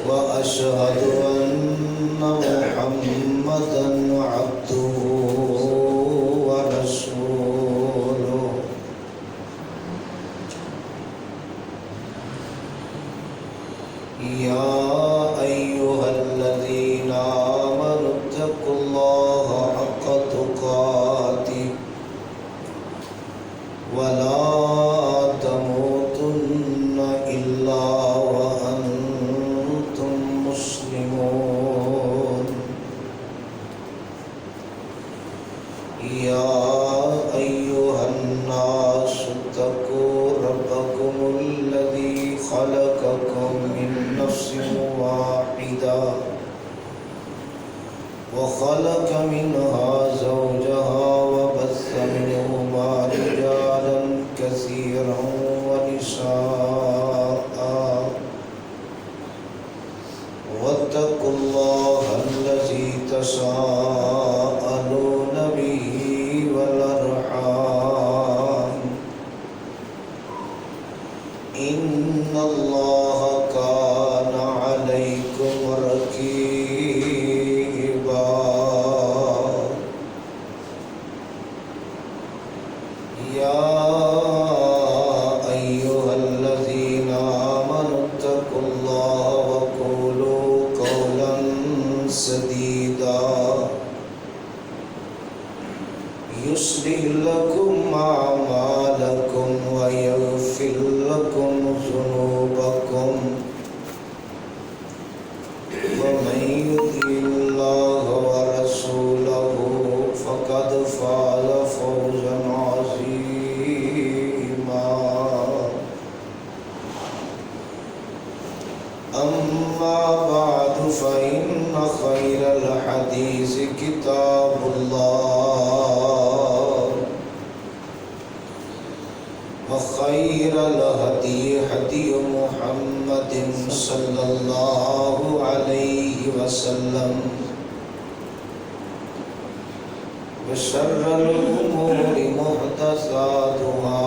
وأشهد أن محمدًا عبده ورسوله يا أيها الذين آمنوا اتقوا الله حق تقاته ولا تموتن إلا وأنتم مسلمون يا أيها الناس اتقوا ربكم الذي خلقكم من نفس واحدة وخلق منها زوجها وبث منهما رجالا كثيرا ونساء واتقوا الله الذي تساءلون به والأرحام إن الله كان عليكم رقيبا يا أيها الذين آمنوا اتقوا الله وقولوا قولا سديدا يصلح لكم أعمالكم ويغفر لكم ذنوبكم ومن يطع الله ورسوله فقد فاز فوزا عظيما أما بعد فإن خير الحديث كتاب الله وخير الهدي هدي محمد صلى الله عليه وسلم وشر الأمور محدثاتها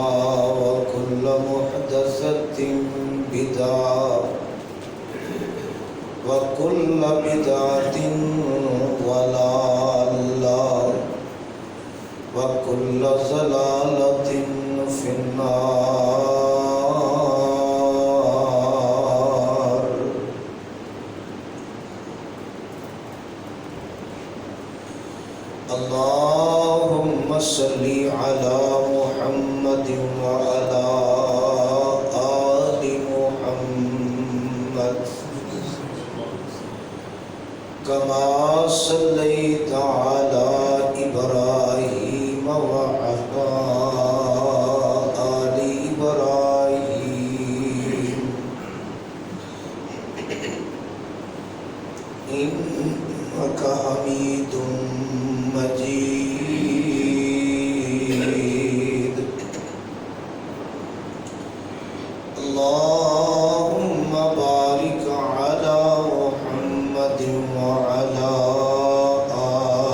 وكل محدثة بدعة وكل بدعة ضلالة وكل ضلالة في النار اللهم صل على محمد وعلى آل محمد كما صليت على إبراهيم وعلى آل إبراهيم إنك حميد مجيد اللهم بارك على محمد وعلى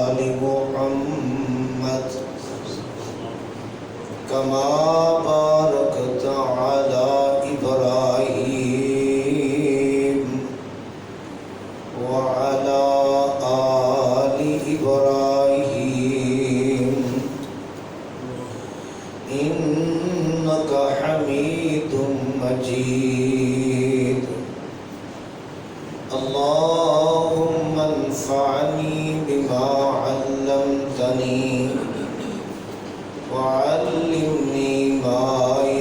آل محمد كما باركت على إبراهيم وعلى آل إبراهيم إنك حميد مجيد اللهم انفعني بما علمتني وعلمني ما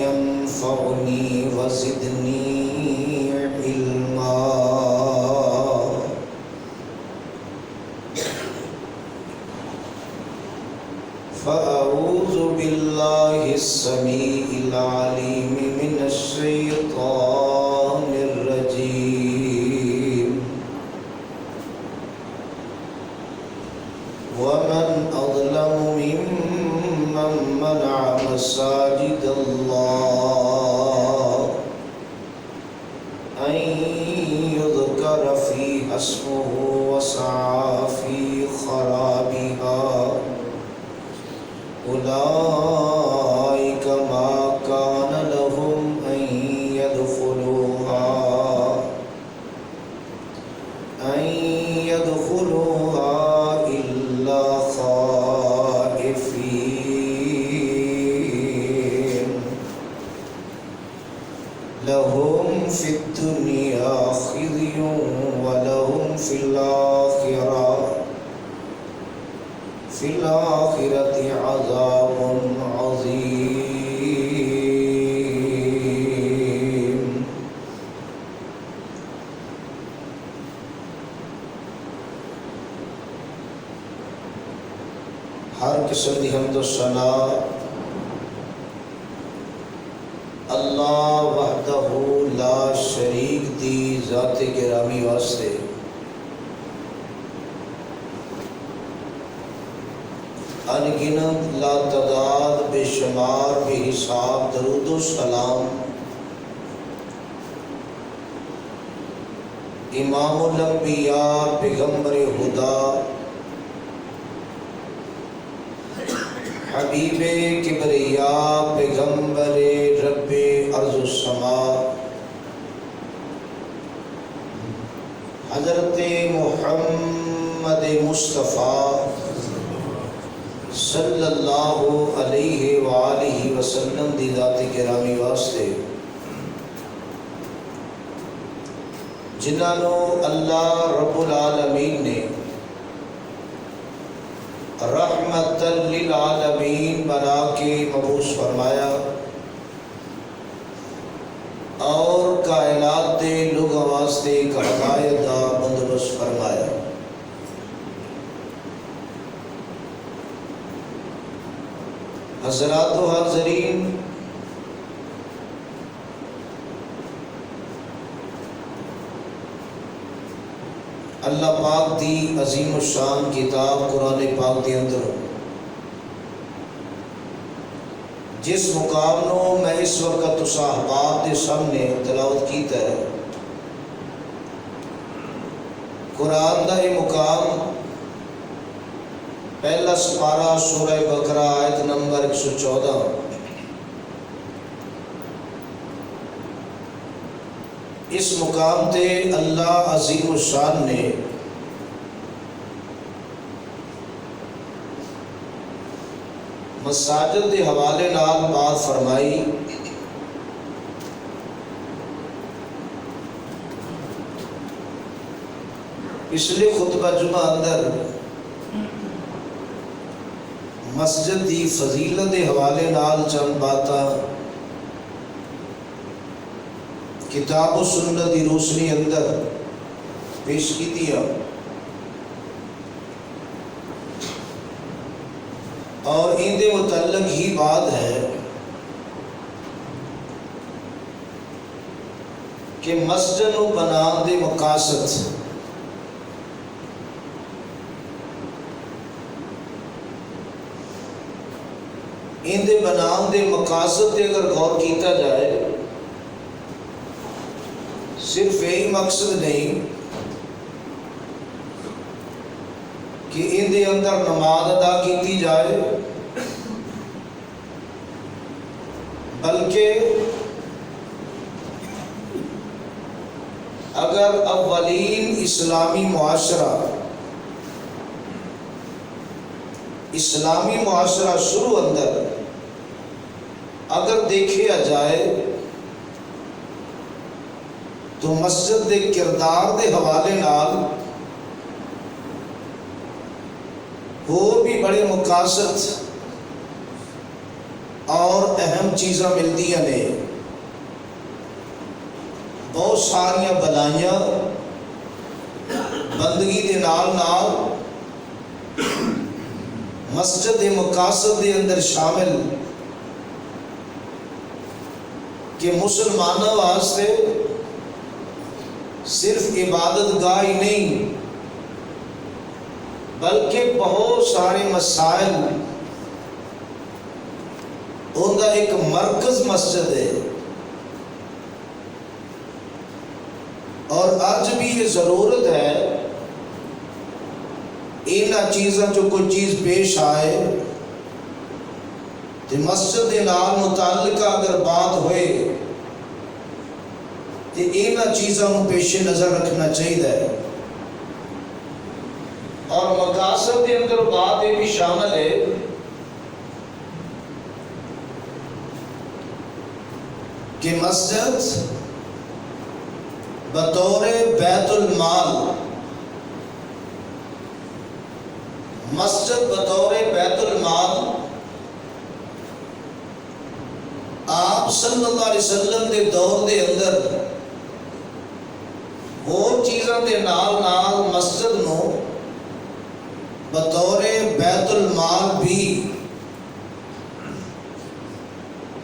ينفعني وزدني علما فأعوذ بالله السميع العليم من الشيطان الرجيم ومن أظلم ممن منع مساجد الله أن يذكر فيها اسمه وسعى في خرابها أولئك ما كان لهم أن يدخلوها فی الآخرۃ عذاب عظیم۔ ہر قسم دی حمد و ثنا اللہ وحدہ لا شریک دی ذات گرامی واسطے، ان گنت لا تعداد بے شمار بے حساب درود و سلام امام الانبیاء پیغمبر خدا حبیب کبریا پیغمبر رب ارض و سما حضرت محمد مصطفیٰ صلی اللہ علیہ وآلہ وسلم دی ذات گرامی واسطے، جنہاں نو اللہ رب العالمین نے رحمت للعالمین بنا کے مبعوث فرمایا اور کائنات دے لوگاں واسطے ایک ہدایت دا بندوبست فرمایا۔ حضرات و حاضرین، اللہ پاک دی عظیم الشان کتاب قرآن پاک دے اندر جس مقام نو میں اس وقت صحابات دے سامنے تلاوت کیتا ہے، قرآن دا یہ مقام پہلا سپارہ سورہ بقرہ آیت نمبر 114، اس مقام تے اللہ عظیم الشان نے مساجد دے حوالے نال بات فرمائی۔ پچھلے خطبہ جمعہ اندر مسجد دی فضیلت دے حوالے نال چند باتاں کتاب و سنت دی روشنی اندر پیش کی دیا، اور ان دے متعلق ہی بات ہے کہ مسجد نو بنان دے مقاصد، ان دے بنان دے مقاصد دے اگر غور کیتا جائے، صرف یہی مقصد نہیں کہ ان دے اندر نماز ادا کیتی جائے، بلکہ اگر اولین اسلامی معاشرہ شروع اندر اگر دیکھیا جائے تو مسجد دے کردار دے حوالے نال وہ بھی بڑے مقاصد اور اہم چیزاں ملدیاں نے، بہت ساریاں بلائیاں بندگی دے نال نال مسجد دے مقاصد دے اندر شامل کہ مسلمانوں واسطے صرف عبادت گاہ ہی نہیں بلکہ بہت سارے مسائل ان کا ایک مرکز مسجد ہے، اور آج بھی یہ ضرورت ہے ان چیزاں جو کوئی چیز پیش آئے تو مسجد کے نال متعلقہ اگر بات ہوئے تو ان چیزوں کو پیش نظر رکھنا چاہیے، اور مقاصد کے اندر بات یہ بھی شامل ہے کہ مسجد بطور بیت المال مسجد بطور بیت المال آپ صلی اللہ علیہ وسلم دے دور دے اندر اور چیزاں دے نال نال مسجد نو بطور بیت المال بھی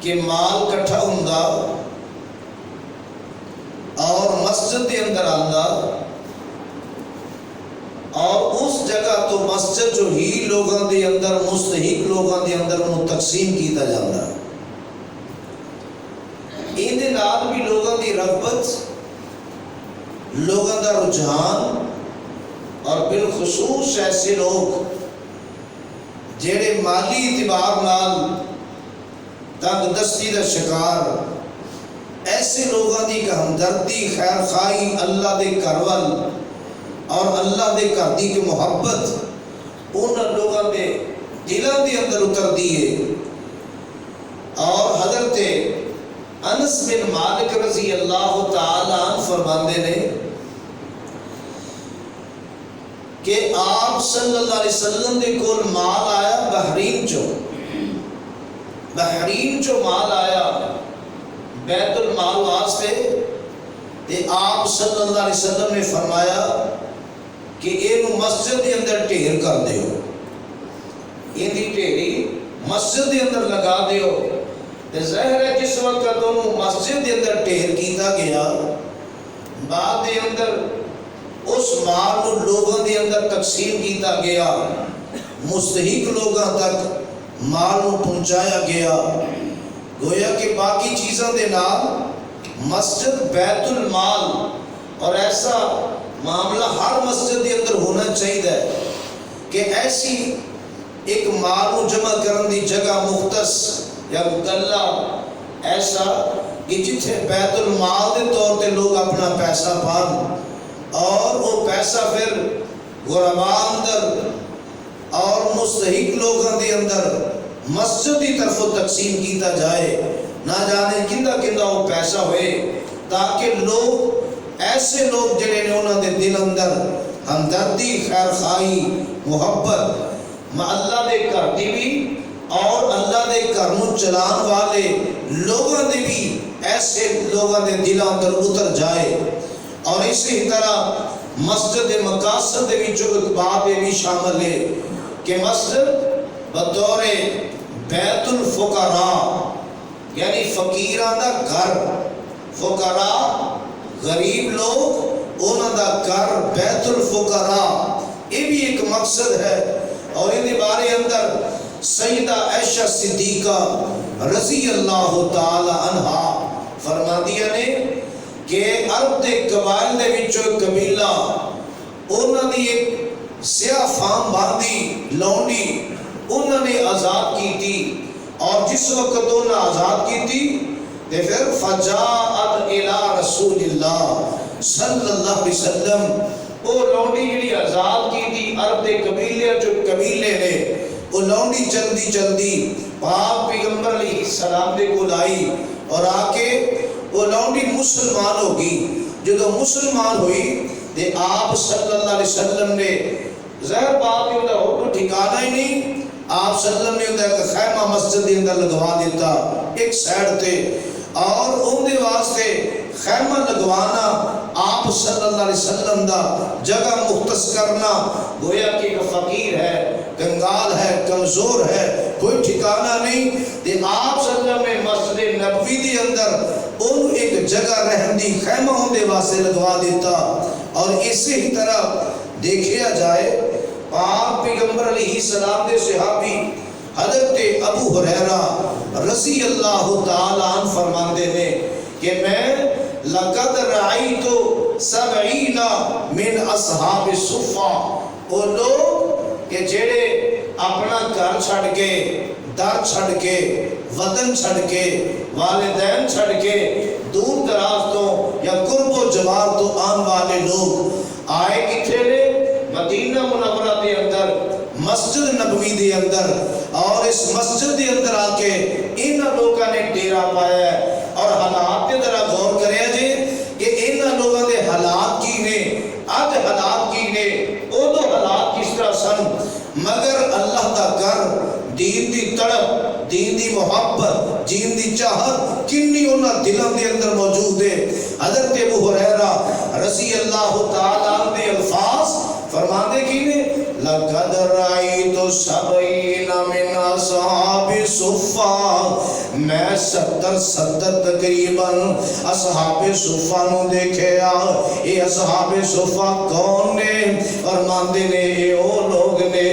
کہ مال کٹھا ہوندا اور مسجد دے اندر آندا اور اس جگہ تو مسجد جو ہی لوگاں دے اندر مستحق لوگاں دے اندر انہوں تقسیم کیتا جاتا ہے. ان دے نال بھی لوگاں دی رغبت، لوگاں دا رجحان اور بالخصوص ایسے لوگ جڑے مالی اعتبار نال تنگ دستی دا شکار، ایسے لوگاں دی کہ ہمدردی، خیر خواہی، اللہ دے کرول اور اللہ دے گھر دی کی محبت ان لوگاں دے دلاں دے اندر اتر دیئے. اور حضرت انس بن مالک رضی اللہ تعالی عنہ فرماندے نے کہ آپ صلی اللہ علیہ وسلم دے کول مال آیا بحرین چو مال آیا بیت المال واسطے، تے آپ صلی اللہ علیہ وسلم نے فرمایا کہ اینو مسجد دے اندر ٹھیر کر دیو، این دی ٹھیری مسجد دے اندر لگا دیو. تے ظاہر ہے جس وقت انہوں مسجد دے اندر ٹھیر کیتا گیا، بعد دے اندر اس مال نو لوگوں دے اندر تقسیم کیتا گیا، مستحق لوگوں تک مال نو پہنچایا گیا. گویا کہ باقی چیزاں دے نال مسجد بیت المال اور ایسا معاملہ ہر مسجد کے اندر ہونا چاہیے کہ ایسی ایک مال کو جمع کرنے دی جگہ مختص یا گلہ ایسا کہ جتھے بیت المال دے طور تے لوگ اپنا پیسہ پان اور وہ پیسہ پھر غرباء اندر اور مستحق لوگوں دے اندر مسجد کی طرف تقسیم کیتا جائے. نہ جانے کندہ وہ پیسہ ہوئے تاکہ لوگ ایسے لوگ جڑے نے انہوں نے دل اندر ہمدردی، خیر خواہی، محبت اللہ دے گھر دی بھی اور اللہ دے گھر نو چلان والے لوگوں نے بھی ایسے لوگوں نے دل اندر اتر جائے. اور اسی طرح مسجد مقاصد بھی جو ایک بات بھی شامل ہے کہ مسجد بطور بیت الفقراء یعنی فقیران دا گھر، فقراء غریب لوگ انہاں دا گھر بیت الفقراء، یہ بھی ایک مقصد ہے. اور ان بارے اندر سیدہ عائشہ صدیقہ رضی اللہ تعالی عنہا فرما دیا نے کہ عرب دے قبائل دے وچوں قبیلہ انہاں دی ایک سیاہ فام باندھی لونڈی انہوں نے آزاد کی تھی. اور جس وقت انہوں نے آزاد کی تھی تے پھر فجاءت الى رسول اللہ صلی اللہ علیہ وسلم، وہ لونڈی جڑی آزاد کی تھی عرب دے قبیلے جو قبیلے نے، وہ لونڈی چلدی پاک پیغمبر علیہ السلام دے کول آئی اور آ کے وہ لونڈی مسلمان ہوگی. جدو مسلمان ہوئی تے آپ صلی اللہ علیہ وسلم نے ظاہر بات یہ ہوتا ٹھکانا ہی نہیں، آپ صلی اللہ علیہ وسلم نے ایک خیمہ مسجد کے اندر لگوا دیتا ایک سائڈ تے، اور ان دے واسطے خیمہ لگوانا آپ صلی اللہ علیہ وسلم دا جگہ مختص کرنا، گویا کہ ایک فقیر ہے، کنگال ہے، کمزور ہے، کوئی ٹھکانہ نہیں. تے آپ صلی اللہ علیہ وسلم نے مسجد نبوی دے اندر ان ایک جگہ رہن دی خیمہ ان دے واسطے لگوا دیتا. اور اسی ہی طرح دیکھیا جائے پاک پیغمبر علیہ السلام دے صحابی حضرت ابو ہریرہ رضی اللہ تعالی عنہ فرماندے نے کہ میں لقد رعیت 70 من اصحاب الصفہ، وہ لوگ کہ جڑے اپنا گھر چھڑ کے، در چھڑ کے، وطن چھڑ کے، والدین چھڑ کے دور دراز تو یا قرب و جوار تو آن والے لوگ آئے کتھے نے مدینہ منورہ دے اندر مسجد نبوی دے اندر، اور اس مسجد دے اندر آ کے ان لوگوں نے ڈیرا پایا ہے. اور حالات کے ذرا غور کرے جی کہ ان لوگوں دے حالات کی نے، آج حالات کی نے، وہ تو حالات کس طرح سن، مگر اللہ دا گھر، دین دی تڑپ، دین دی محبت، دین دی چاہت کنی انہاں دلوں دے اندر موجود ہے۔ حضرت ابو ہریرہ رضی اللہ تعالیٰ عنہ دے الفاظ فرماندے کی نے لَقَدْ رَأَيْتُ سَبْعِينَ مِنْ أَصْحَابِ صُفَّةٍ، میں 70 تقریباً اصحاب صفہ نو دیکھیا۔ یہ اصحاب صفہ کون نے؟ فرماندے نے اے او لوگ نے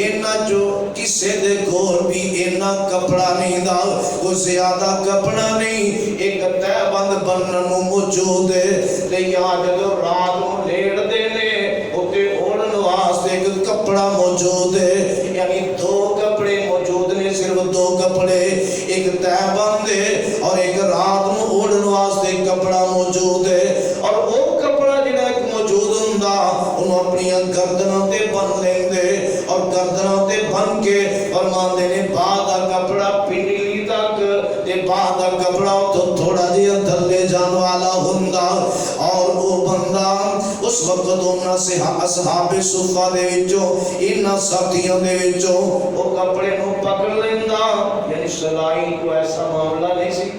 اینا جو کسے دے کول بھی اینا کپڑا نہیں دا، کوئی زیادہ کپڑا نہیں، ایک تہ بند بنن نو موجود ہے، تے یا جدو رات نو لیڑ دے نے اوتے اوڑن واسطے ایک کپڑا موجود ہے، یعنی 2 کپڑے موجود نے، صرف 2 کپڑے، ایک تہ بند ہے اور ایک رات نو اوڑن واسطے کپڑا موجود ہے۔ اور وہ کپڑا جڑا ایک موجود ہوندا انہوں اپنی گردنوں تے بن لیندے، اور گردنوں تے بن کے فرماندے نے بعد کپڑا پنڈلی تک تے بعد کپڑا تو تھوڑا جہا تھلے جان والا ہوندا، اور وہ بندہ اس وقت انہاں سے اصحاب صفہ دے وچوں انہاں ساتھیاں دے وچوں وہ کپڑے نو پکڑ لیندا، یعنی سلائی کو ایسا معاملہ نہیں سی،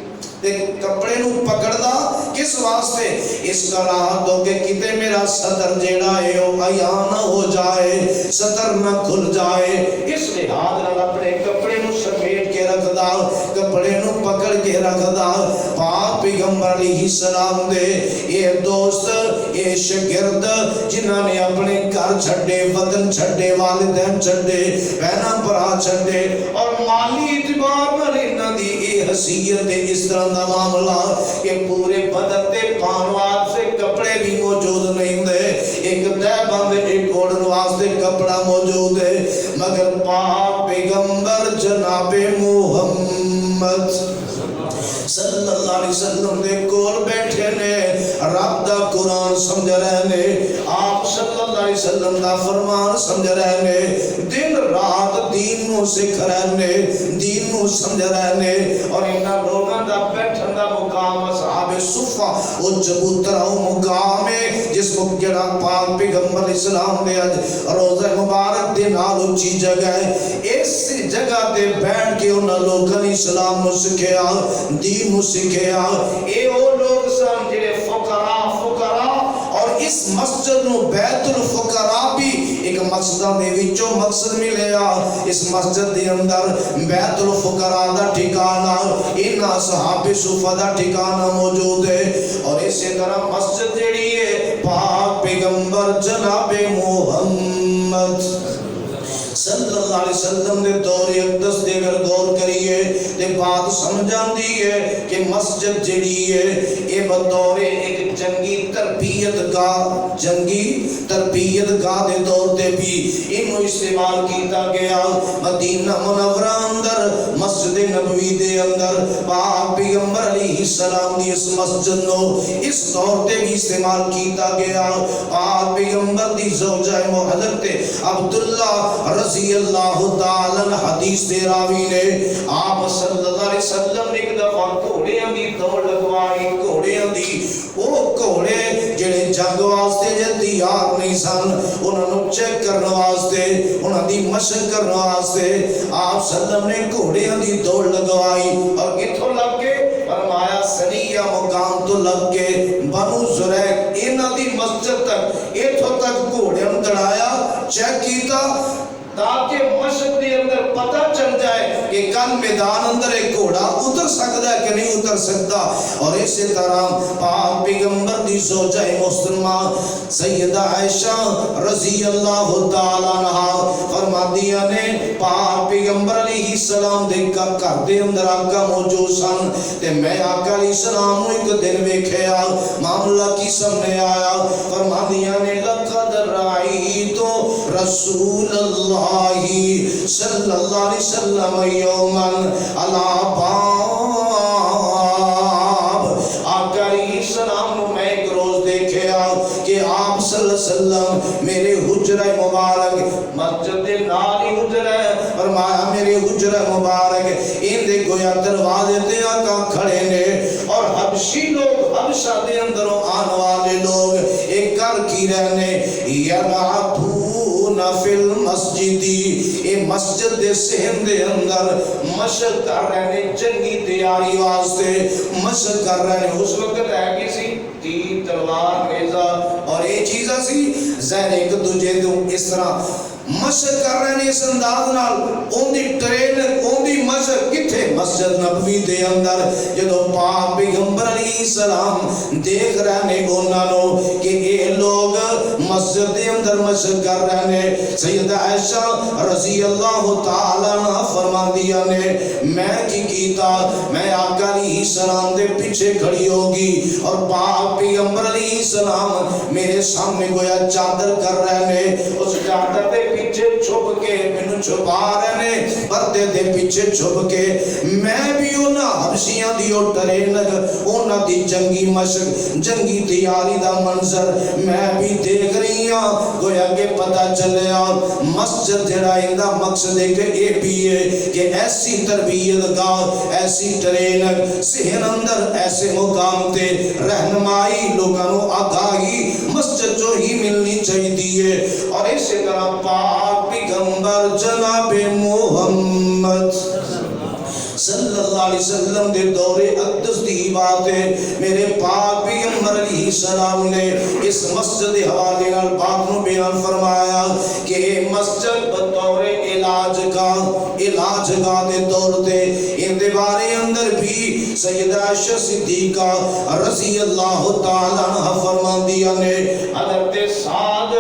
کپڑے نو پکڑدا کس واسطے؟ اس کا راحت ہو کہ کتے میرا صدر جیڑا ہے وہ عیاں نہ ہو جائے، صدر نہ کھل جائے، اس لحاظ نال اپنے کپڑے نو سمیٹ کے رکھ دا، کپڑے نو پکڑ کے رکھ دا۔ پاک پیغمبر علیہ السلام دے یہ دوست، یہ شاگرد جنہاں نے اپنے گھر چھڈے، وطن چھڈے، والدین چھڈے، بہناں بھرا چھڈے، اور مالی اعتبار نال انہاں دی یہ حیثیت اس طرح دا معاملہ کہ پورے بدن تے پان واسطے کپڑے بھی موجود نہیں دے، ایک تہ بند ایک اوڑھن واسطے کپڑا موجود ہے، مگر پاک پیغمبر جناب محمد صلی اللہ علیہ وسلم دے کول بیٹھے نے، رب دا قرآن سمجھ رہے نے، آپ صلی اللہ علیہ وسلم دا فرمان سمجھ رہے نے، دن رات دین نو سکھ رہے نے، دین نو سمجھ رہے نے، اور انہاں لوگاں دا بیٹھن دا مقام اصحاب صفہ وہ چبوترا مقام ہے جس کو جڑا پاک پیغمبر اسلام دے روزہ مبارک دے نال اونچی جگہ ہے، اس جگہ تے بیٹھ کے انہاں لوگاں نے اسلام نو سکھیا، دین نو سکھیا۔ اے او لوگ سن جڑے فقراء اور اس مسجد نو بیت الفقراء بھی ایک مقصداں دے وچوں مقصد ملیا، اس مسجد دے اندر بیت الفقراء دا ٹھکانہ، ان اصحاب صفہ دا ٹھکانہ موجود ہے، اور اسی طرح مسجد جڑی ہے پاک پیغمبر جناب محمد صلی اللہ علیہ وسلم دے دور اقدس دے اگر غور کریے تے بات سمجھان دی ہے کہ مسجد جڑی ہے اے بطور ایک جنگی تربیت گاہ دے طور تے بھی انہوں استعمال کیتا گیا۔ مدینہ منورہ اندر مسجد نبوی دے اندر پاک پیغمبر علیہ السلام دی اس مسجد نو اس طور تے بھی استعمال کیتا گیا۔ پاک پیغمبر دی زوجہ حضرت عبداللہ رضی اللہ تعالیٰ حدیث دے راوی نے، آپ صلی اللہ علیہ وسلم نے ایک دفعہ گھوڑیاں دی دوڑ لگوائی، گھوڑیاں دی، وہ گھوڑے جڑے جنگ واسطے جے تیار نہیں سن، انہاں نو چیک کرنے واسطے، انہاں دی مشق کرنے واسطے آپ صلی اللہ علیہ وسلم نے گھوڑیاں دی دوڑ لگوائی، اور کتھوں لگ کے؟ فرمایا سنیہ مقام تو لگ کے بنو زریق انہاں دی مسجد تک، ایتھوں تک گھوڑیاں دڑایا، چیک کیتا تاکہ مشق دے اندر پتہ چل جائے کہ کل میدان اندر ایک گھوڑا اتر سکتا ہے کہ نہیں اتر سکتا۔ اور اسی طرح پاک پیغمبر دی زوجہ محترمہ سیدہ عائشہ رضی اللہ تعالیٰ عنہا فرمادیاں نے پاک پیغمبر علیہ السلام دے گھر دے اندر آقا موجود سن، تے میں آقا علیہ السلام نو ایک دن ویکھیا، معاملہ کی سامنے آیا، فرمادیاں نے لقد رأیت رسول اللہ صلی اللہ علیہ وسلم یوماً علی باب، آقا علیہ السلام نو میں ایک روز دیکھیا کہ آپ صلی اللہ علیہ وسلم میرے حجرہ مبارک، مسجد نال ہی حجرہ ہے، فرمایا میرے حجرہ مبارک ان دے گویا دروازے تے آقا کھڑے نے، اور حبشی لوگ، حبشہ دے اندروں آن والے لوگ ایک کر کی رہنے، یبعثون فی المسجد، اے مسجد دے صحن دے اندر مشق کر رہے ہیں جنگی تیاری واسطے، مشق کر رہے ہیں۔ اس وقت ہے کسی تیر تلوار نیزہ اور یہ چیزاں سی زہر ایک دوجے دوں اس طرح مشق کر رہے ہیں اس انداز نال۔ اون دی ٹرین اون دی مشق کتھے؟ مسجد نبوی دے اندر جدو پاک پیغمبر علیہ السلام دیکھ رہے ہیں انہاں نو کہ اے لوگ مسجد دے اندر مشق کر رہے ہیں، سیدہ عائشہ رضی اللہ تعالی عنہ فرماندیاں نے میں کی کیتا، میں آقا علیہ السلام دے پیچھے کھڑی ہوگی اور پاک پیغمبر علیہ السلام میرے سامنے گویا چادر کر رہے ہیں، اس چادر دے پیچھے چھپ کے مینوں چھپا رہے ہیں، پردے دے پیچھے چھپ کے میں بھی انہاں حبشیاں دی ٹرین انہاں دی جنگی مشق جنگی تیاری دا منظر میں بھی دیکھ رہی ہوں۔ گویا کہ پتہ چلیا مسجد جڑا اندا مقصد ہے کہ اے بھی ہے کہ ایسی تربیت گاہ ایسی ٹرین صحن اندر ایسے مقام تے رہنمائی لوگاں نو آگاہی مسجد جو ہی ملنی چاہیے۔ اور اسی طرح پاک پیغمبر جناب محمد صلی اللہ علیہ وسلم دے دور اقدس دی بات ہے، میرے پاک پیغمبر علیہ السلام نے اس مسجد حوالے نال بات نو بیان فرمایا کہ مسجد بطور علاج کا دے طور تے ان دے بارے اندر بھی سیدہ عائشہ صدیقہ رضی اللہ تعالی عنہ فرماندیاں نے حضرت سعد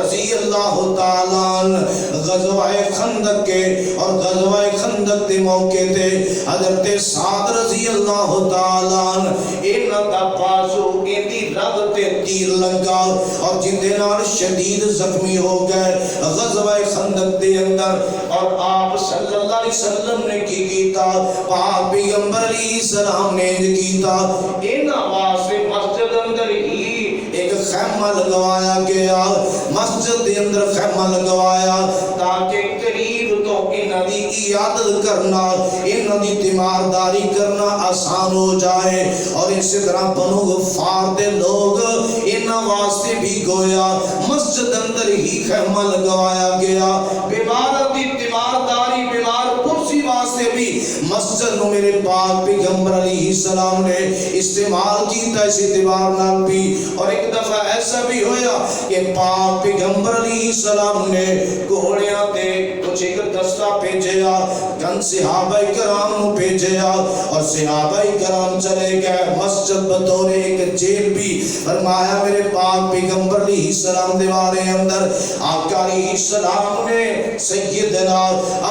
رضی اللہ تعالی عنہ غزوہ خندق کے اور غزوہ خندق دے موقع تے حضرت سعد رضی اللہ تعالی عنہ انہاں دا بازو ان دی رگ تے تیر لگا اور جن دے نال شدید زخمی ہو گئے غزوہ خندق دے اندر۔ اور آپ صلی اللہ علیہ وسلم نے کی کیتا، پاک پیغمبر علیہ السلام نے کیتا، انہاں واسطے مسجد اندر ہی ایک خیمہ لگوایا گیا، مسجد دے اندر خیمہ لگوایا تاکہ قریب تو انہاں دی عیادت کرنا انہاں دی تیمارداری کرنا آسان ہو جائے۔ اور اسی طرح بنو غفار دے لوگ انہاں واسطے بھی گویا مسجد اندر ہی خیمہ لگوایا گیا، بیمار دی تیمارداری بیمار پرسی واسطے بھی مسجد نو میرے پاک پیغمبر علیہ السلام نے استعمال کیتا اس اعتبار نال بھی۔ اور ایک دفعہ ایسا بھی ہویا کہ پاک پیغمبر علیہ السلام نے گھوڑیاں تے کچھ ایک دستہ بھیجیا، چند صحابہ کرام نو بھیجیا اور صحابہ کرام چلے گئے مسجد بطور ایک جیل بھی۔ فرمایا میرے پاک پیغمبر علیہ السلام دے بارے اندر آقا علیہ السلام نے سیدنا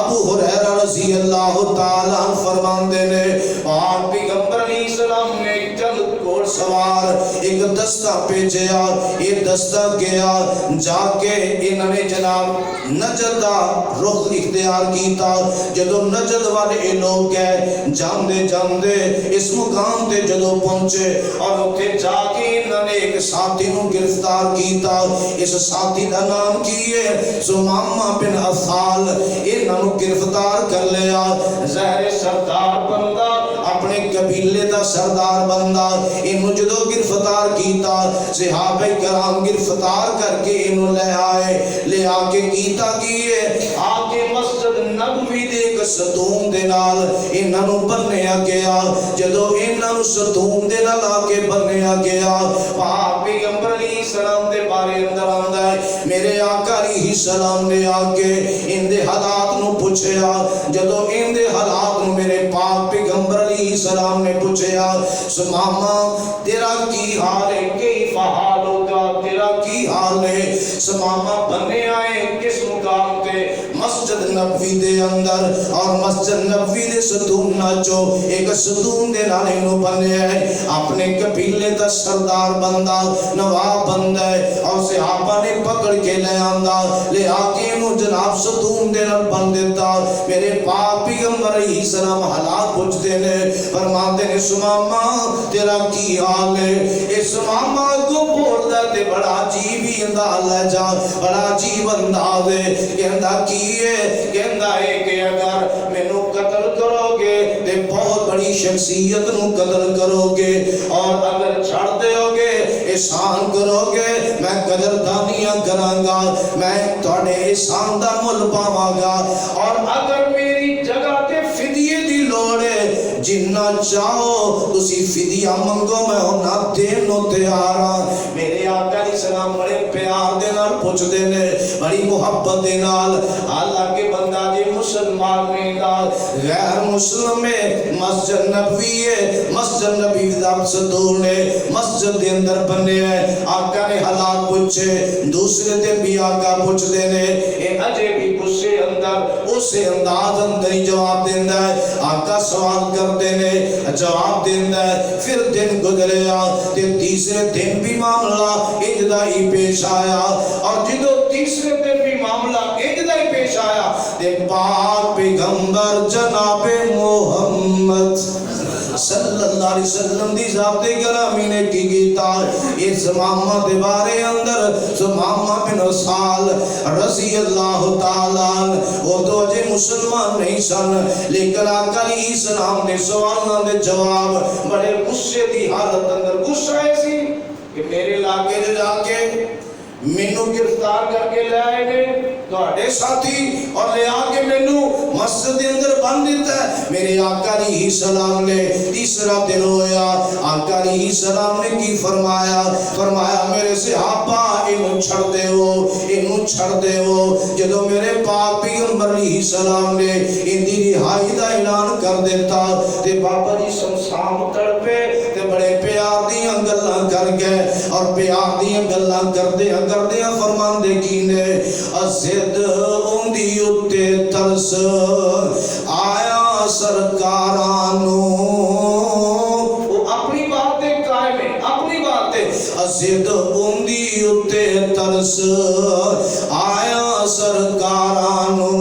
ابو ہریرہ رضی اللہ تعالی عنہ فرماندے نے پاک پیغمبر علیہ السلام نے چند گھوڑ سوار ایک دستہ بھیجیا، یہ دستہ گیا جا کے انہوں نے جناب نجد دا رخ اختیار کیتا۔ جدو نجد والے لوگ گئے جاندے جاندے اس مقام تے جدو پہنچے اور اتھے جا کے انہوں نے ایک ساتھی نو گرفتار کیتا، اس ساتھی دا نام کیے سمامہ بن افال، انہوں نے گرفتار کر لیا۔ زہر سردار بندہ اپنے قبیلے دا سردار بندہ انہوں جدو گرفتار کیتا، صحابہ کرام گرفتار کر کے انہوں لے آئے، لے آکے کیتا کیے آکے مسجد نبوی دے ایک ستون دے نال انہوں بنیا گیا۔ جدو انہوں ستون دے نال آکے بنیا گیا، پاک پیغمبر علیہ السلام دے بارے اندر آندہ ہے میرے آقا علیہ السلام نے آکے ان دے حالات نو پوچھیا۔ جدو ان دے حالات نو میرے پاک پیغمبر علیہ السلام نے پوچھیا سمامہ تیرا کی حال ہے، کیف حال ہوگا، تیرا کی حال ہے؟ سمامہ بننے آئے کس مقام تے؟ مسجد نبوی دے اندر، اور مسجد نبوی دے ستون ناچو ایک ستون دے نالے نو بنے آئے اپنے قبیلے دا سردار بندہ نواب بندہ ہے، اور صحابہ نے پکڑ کے لے آندہ لے آکے انہوں جناب ستون دے نال بن دیتا۔ میرے پاک پیغمبر علیہ السلام حالات پوچھتے نے، فرماتے نے سمامہ تیرا کی حال ہے؟ اس سمامہ کو بول دیتے بڑا عجیب ہی انداز ہے جا، بڑا عجیب انداز ہے، کہندہ کیے کہندہ ہے کہ اگر میں نو قتل کرو گے تے بہت بڑی شخصیت نو قتل کرو گے، اور اگر چھڑ دے ہو گے احسان کرو گے میں قدردانیاں کرانگا، میں تھوڑے احسان دا مل پاواں گا۔ اور اگر میری جگہ تے فدیے دی لوڑ ہے، جنہ چاہو تسی فدیہ منگو میں ہونا دینو تیار ہاں۔ میرے آقا علیہ السلام بڑے پیار دے نال پوچھ دینے، بڑی محبت دے نال، حالانکہ بندہ جی مسلمان میں دا غیر مسلم میں مسجد نبوی ہے، مسجد نبی دا صدور نے مسجد دے اندر بنے ہیں۔ آقا نے حالات پوچھے، دوسرے دن بھی آقا پوچھ دینے، اے اجے بھی غصے اندر اسے انداز اندر ہی جواب دیندہ ہے۔ آقا سوال کر دینے جواب دیندہ ہے، پھر دن گزریا تے تیسرے دن بھی معاملہ اجدہ ہی پیش آیا، اور جدو تیسرے دن بھی معاملہ اجدہ ہی پیش آیا تے پاک پیغمبر جناب محمد صلی اللہ علیہ وسلم دی ذات گرامی نے کی گیتا اس مامہ دے بارے اندر سمامہ بن سال رضی اللہ تعالیٰ، وہ تو اجے مسلمان نہیں سن، لیکن آقا علیہ السلام نے سوالوں دے جواب بڑے غصے دی حالت اندر غصہ ایسی کہ میرے علاقے جو جا کے مینوں گرفتار کر کے لے آئے گئے تواڈے ساتھی، اور لے آ کے مینوں مسجد کے اندر بند دیتا ہے۔ میرے آقا علیہ السلام نے تیسرا دن ہویا، آقا علیہ السلام نے کی فرمایا، فرمایا میرے صحابہ انہوں چھڑ دے ہو، انہوں چھڑ دے ہو۔ جدو میرے پاک پیغمبر علیہ السلام نے ان دی رہائی دا اعلان کر دیتا تے بابا جی سمسام تڑپے تے بڑے پیار دیاں گلاں کر گئے، اور پیار دیاں گلاں کردیاں فرمان دے کی نے ازد اندی اتے ترس آیا سرکارانو، وہ اپنی باتیں قائم ہے، اپنی باتیں ازد اندی اتے ترس آیا سرکارانو،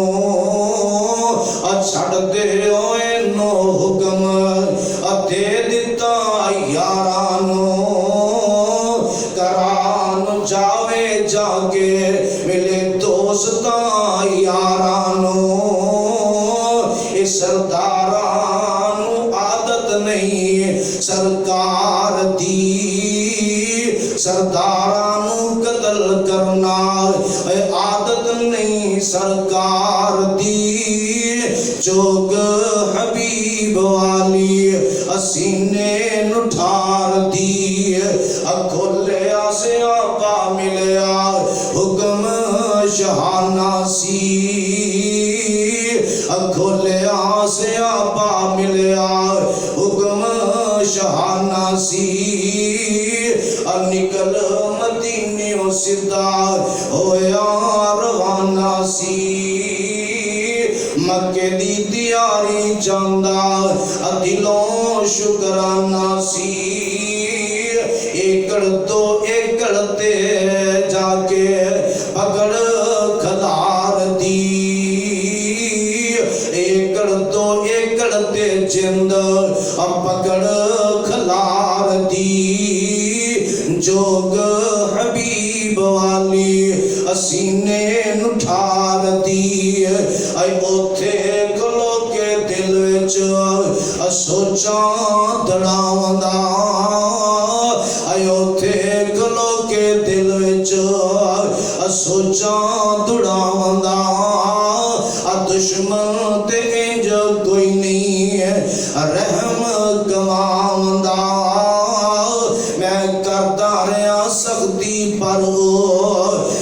چھڑ دے ہوئے نو حکم دے دیتا یارانو، کران جاوے جا کے ملے دوستاں یارانو، اس سردارانو عادت نہیں سرکار دی، سردارانو قتل کرنا عادت نہیں سرکار دی، چوگ حبیب والی سینے نٹھار دی، کھولے آسے آقا ملیا حکم شہانہ سی، کھولے آسے آقا ملیا حکم شہانہ سی، نکل مدینیوں سدھا ہویا روانہ سی، مکے دی تیاری جاندہ دلوں شکرانہ سی، ایکڑ تو ایکڑ تے جا کے پکڑ کھدار دی، ایکڑ تو ایکڑ تے جند پکڑ کھلار دی، جوگ حبیب والی سینے نٹھار دی، اے اوتھے کھلو کے دل وچ سوچاں دڑاوندا، اے اوتھے کھلو کے دل وچ سوچاں دڑاوندا، دشمن تے انج کوئی نہیں رحم کماوندا، میں کردا رہیا سختی پر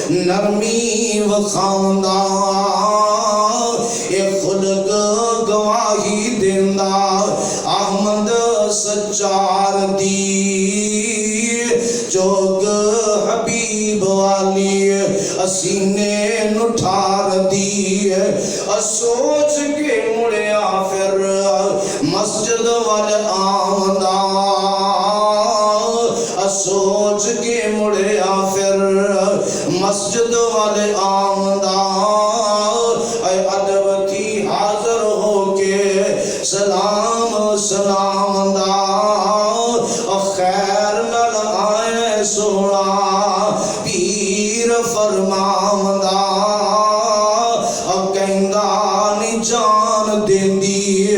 نرمی وکھاوندا، اے خلق گواہی دیندا احمد سچار دی، چوگ حبیب والی سینے نٹھار دی، سوچ کے مڑیا پھر مسجد وال آوندا، سوچ کے مڑیا پھر مسجد وال آوندا، اے ادب تھی حاضر ہو کے سلام سلام دا، خیر نال آئے سونا پیر فرمام دا، کہندا نی جان دیندی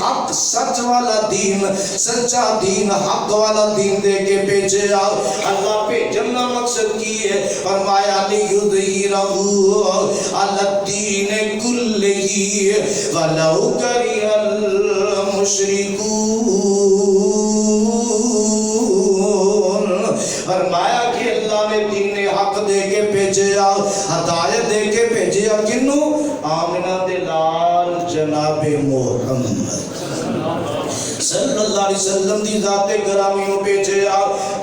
حق سچ والا دین سچا دین حق والا دین دے کے بھیجے آؤ اللہ پہ جمنا مقصد کی ہے فرمایا لیظہرہ علی الدین کلہ ولو کرہ المشرکون فرمایا کہ اللہ نے دین حق دے کے بھیجے ہدایت دے کے بھیجے کنو آمنہ دلال جناب محمد صلی اللہ علیہ وسلم دی ذات گرامیوں بھیجے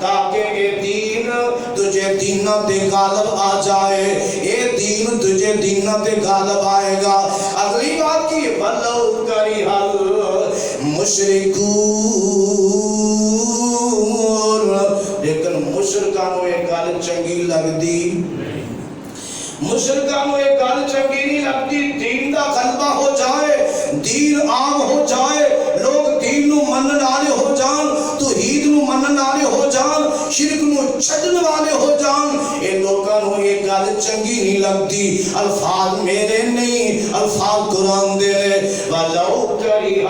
تاکہ یہ دین تجھے دینہ تے غالب آ جائے یہ دین تجھے دینہ تے غالب آئے گا اگلی بات کی وَلَوْ كَرِهَ الْمُشْرِكُونَ لیکن مشرکانوں ایک گل چنگی لگ دی مشرکانوں ایک گل چنگی نہیں لگتی دین دا غلبہ ہو جائے دین عام ہو جائے لوگ دین نو منن والے ہو جان توحید نو منن والے ہو جان شرک نو چھڈن والے ہو جان اے لوکاں نو ایک گل چنگی نہیں لگتی الفاظ میرے نہیں الفاظ قرآن دے نے وَلَوْ كَرِهَ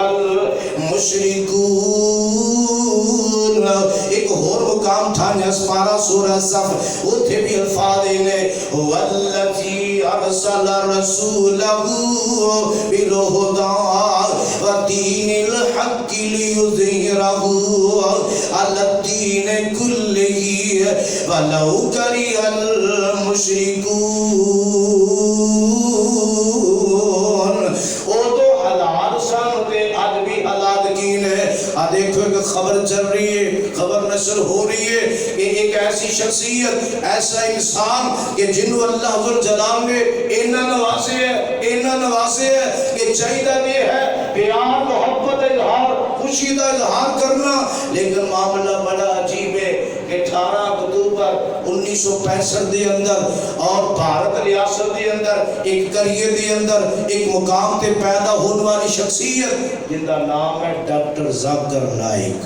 الْمُشْرِكُونَ ایک اور مقام تھا نسپارہ سورہ صف اتھے بھی الفاظ نے وَالَّذِي أَرْسَلَ رَسُولَهُ بِالْهُدَىٰ وَدِينِ الْحَقِّ لِيُظْهِرَهُ عَلَى الدِّينِ كُلِّهِ وَلَوْ كَرِهَ الْمُشْرِكُونَ او تو حلال سن تے اج بھی حلال کین ہے دیکھو ایک خبر چل رہی ہے خبر نشر ہو رہی ہے کہ ایک ایسی شخصیت ایسا انسان کہ جنہوں اللہ ذوالجلال نے اینا نوازے ہے کہ چاہیدہ یہ ہے پیار محبت اظہار خوشی دا اظہار کرنا لیکن معاملہ بڑا عجیب ہے کہ 18 اکتوبر 1965 دے اندر اور بھارت ریاست دے اندر ایک قریے دے اندر ایک مقام تے پیدا ہونے والی شخصیت جن کا نام ہے ڈاکٹر ذاکر نائک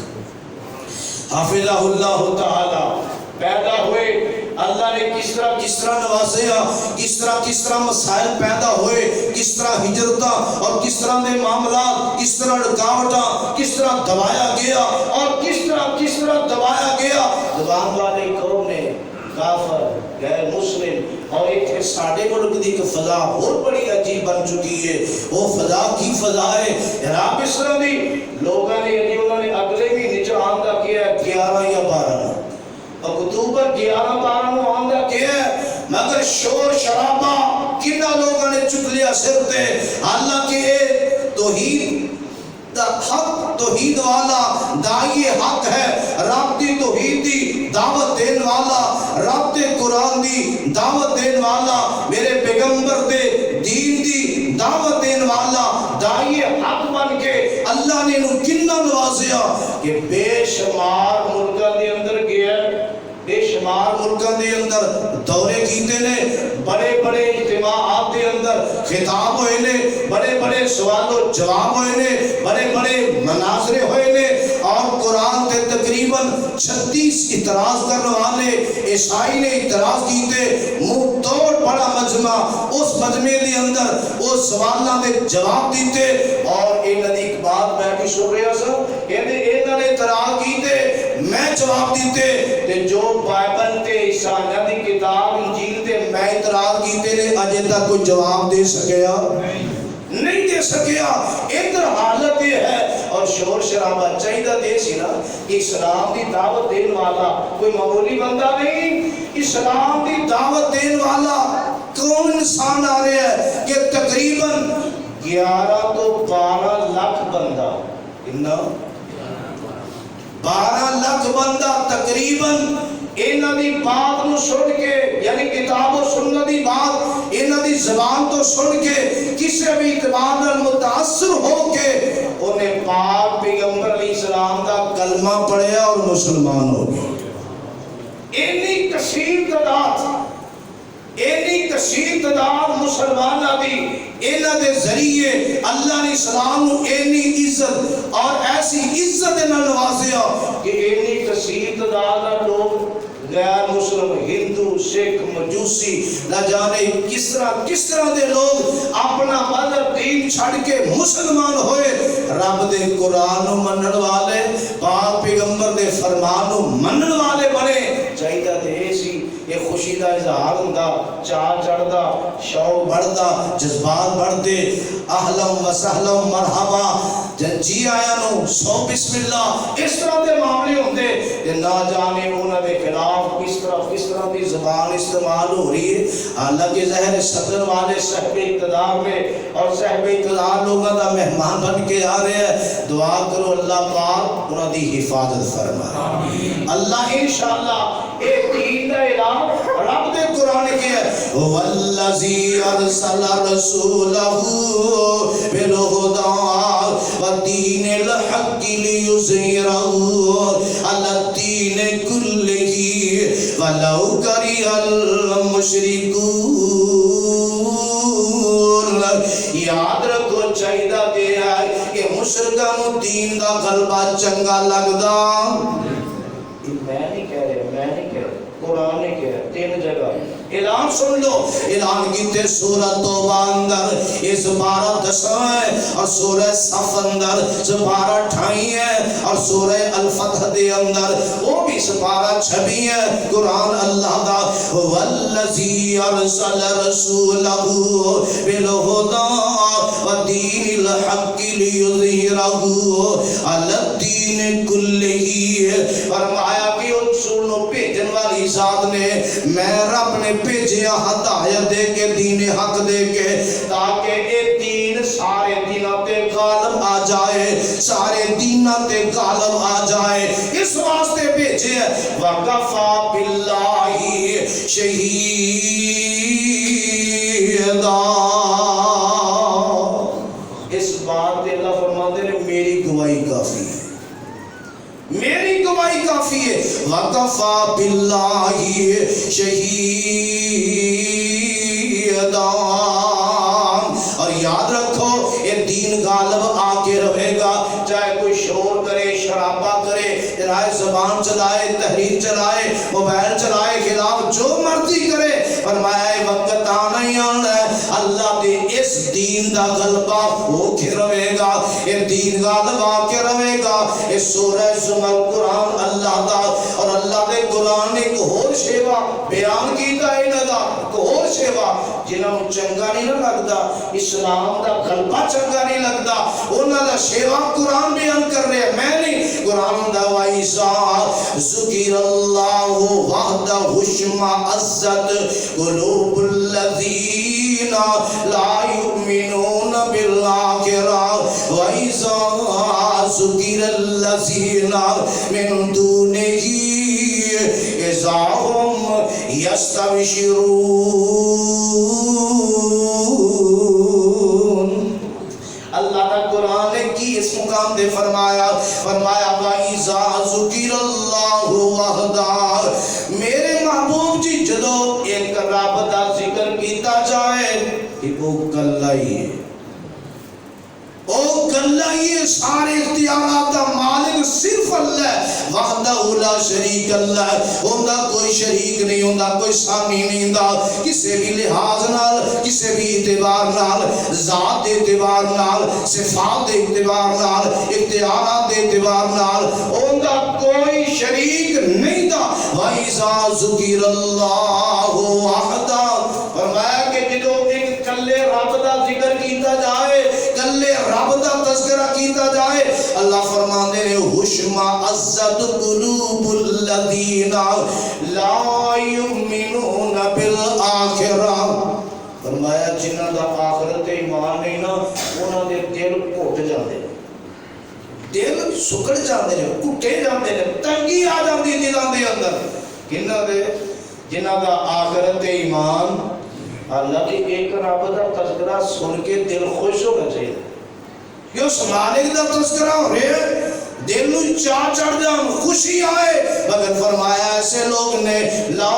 حافظہ اللہ تعالی پیدا ہوئے اللہ نے کس طرح نوازیا کس طرح مسائل پیدا ہوئے کس طرح ہجرتاں اور کس طرح دے معاملات کس طرح رکاوٹاں کس طرح دبایا گیا اور کس طرح دبایا گیا زبان والے قوم نے کافر غیر مسلم اور ایک ساڑھے ملک دی کہ فضا اور بڑی عجیب بن چکی ہے وہ فضا کی فضا ہے عراق اسلام دی لوگوں نے یعنی انہوں نے اگلے بھی نیچے آمدہ کیا ہے 11 یا 12 اکتوبر 11-12 نو آمدہ کیا ہے مگر شور شرابہ کنہ لوگوں نے چک لیا سر تے حالانکہ توحید حق توحید والا دائی حق ہے رابطی توحید دی دعوت دین والا رابطی قرآن دی دعوت دین والا میرے پیغمبر دے دین دی دعوت دین والا دائی حق بن کے اللہ نے انہوں کنہ نوازیا کہ بے شمار ملکہ دے اندر گیا بے شمار ملکوں دے اندر دورے کیتے نے بڑے بڑے اجتماعات دے اندر خطاب ہوئے نے بڑے بڑے سوال و جواب ہوئے نے بڑے بڑے مناظرے ہوئے نے اور قرآن کے تقریباً 36 اعتراض کرنے والے عیسائی نے اعتراض کیتے منہ توڑ بڑا مجمع اس مجمع دے اندر اس سوالہ میں جواب دیتے اور انہوں نے ایک بات میں بھی سن رہا سا انہوں نے اعتراض کیتے میں جواب دیتے کہ جو بائبل تے عیسائیاں دی کتاب انجیل تے میں اعتراض کیتے نے اجے تک کوئی جواب دے سکیا نہیں دے سکیا ادھر حالت یہ ہے اور شور شرابہ چاہیدہ دے سی نا کہ اسلام دی دعوت دین والا کوئی معمولی بندہ نہیں اسلام دی دعوت دین والا کون انسان آ رہے ہیں کہ تقریباً 11 تو 12 لاکھ بندہ انہا 12 لاکھ بندہ تقریباً انہاں دی بات نو سن کے یعنی کتاب و سنت دی بات انہاں دی زبان تو سن کے کسی بھی اعتبار نال متاثر ہو کے انہیں پاک پیغمبر علیہ السلام کا کلمہ پڑھیا اور مسلمان ہو گئے اینی کثیر تعداد مسلمانہ دی انہاں دے ذریعے اللہ نے اسلام نو اینی عزت اور ایسی عزت نہ نوازیا کہ اینی کثیر تعداد لوگ غیر مسلم ہندو سکھ مجوسی نہ جانے کس طرح دے لوگ اپنا مذہب دین چھڑ کے مسلمان ہوئے رب دے قرآن منن والے پاک پیغمبر دے فرمان منن والے بنے چاہیے تے سی یہ خوشی دا اظہار ہوندا چاہ چڑھدا شوق بڑھدا جذبات بڑھدے اہلم و سہلم مرحبا جی آیا نو سو بسم اللہ اس طرح دے معاملے ہوندے کہ نہ جانے انہاں دے خلاف کس طرح دی زبان استعمال ہو رہی ہے حالانکہ زہر صدر والے صاحب اقتدار میں اور صاحب اقتدار لوگوں دا مہمان بن کے آ رہے ہیں دعا کرو اللہ پاک انہاں دی حفاظت فرمائے اللہ انشاءاللہ ایک دین دا اعلان رب دے قرآن کے ہے والذی ارسل رسولہ بالہدی ودین الحق لیظہرہ علی الدین کلہ ولو کرہ المشرکون یاد رکھو چاہیدہ دے آئے کہ مشرکان دین دا غلبہ چنگا لگدا میں نہیں کہہ رہے قرآن نے کہا تین جگہ اعلان سن لو اعلان کیتے سورہ توبہ اندر اس بارہ 10 ہے اور سورہ صف اندر سپارہ 28 ہے اور سورہ الفتح دے اندر وہ بھی سپارہ 26 ہے قرآن اللہ دا والذی ارسل رسولہ بالہدی ودین الحق لیظہرہ علی الدین کلہ فرمایا کہ ان سنو بھیجن والی ذات نے میں رب نے بھیجیا ہدایت دے کے دین حق دے کے تاکہ یہ دین سارے دینوں تے غالب آ جائے سارے دینوں تے غالب آ جائے اس واسطے بھیجے وکفا باللہ شہیدا اس بات دے اللہ فرماتے ہیں میری گواہی کافی ہے میری گواہی کافی ہے وَقَفَى بِاللَّهِ شَهِيدًا اور یاد رکھو یہ دین غالب آ کے رہے گا چاہے کوئی شور کرے شرابہ کرے رائے زبان چلائے تحریر چلائے موبائل چلائے خلاف جو مرضی کرے فرمایا وقت آنا ہی آنا ہے اللہ دے اس دین دا غلبہ ہو کے رہے گا یہ دین غالب آ کے رہے گا اس سورہ زمر قرآن اللہ دا اور اللہ دے قرآن نے ایک اور شیوا بیان کیتا ہے انہاں دا ایک اور شیوا جنہاں چنگا نہیں لگتا اسلام دا غلبہ چنگا نہیں لگتا انہاں دا شیوا قرآن بیان کر رہے ہیں میں نہیں قرآن دا وَإِذَا ذُكِرَ اللَّهُ وَحْدَهُ اشْمَأَزَّتْ قُلُوبُ الَّذِينَ لَا يُؤْمِنُونَ بِالْآخِرَةِ وَإِذَا ذُكِرَ الَّذِينَ مِن دُونِهِ إِذَا هُمْ يَسْتَبْشِرُونَ اللہ کا قرآن نے کی اس مقام دے فرمایا وَإِذَا ذُكِرَ اللَّهُ وَحْدَهُ میرے محبوب جی جدو ایک رب دا ذکر کیتا جائے کہ وہ کلہ ہی ہے او کلہ ہی سارے اختیارات دا مالک صرف اللہ وحدہ لا شریک اللہ ہوندا کوئی شریک نہیں ہوندا کوئی ثانی نہیں ہوندا کسی بھی لحاظ نال کسی بھی اعتبار نال ذات دے اعتبار نال صفات دے اعتبار نال اختیارات دے اعتبار نال ہوندا کوئی شریک نہیں دا وَإِذَا ذُكِرَ اللَّهُ وَحْدَهُ فرمایا کہ جدو ایک کلے رب دا ذکر کیتا جائے کلے رب دا تذکرہ کیتا جائے اللہ فرماندے نے اشمأزت قلوب الذین لا یؤمنون بالآخرہ فرمایا جنہاں دا آخرت ایمان نہیں نا انہاں دے دل گھٹ جاندے دل سکڑ جاندے نے گھٹے جاندے نے تنگی آ جاندی دلاں دے اندر کنہاں دے جنہاں دا آخرت ایمان اللہ کی ایک رب دا تذکرہ سن کے دل خوش ہونا چاہیے کہ اس مالک دا تذکرہ ہو رہے ہیں دل نو چاہ چڑھ جان خوشی آئے مگر فرمایا ایسے لوگ نے لا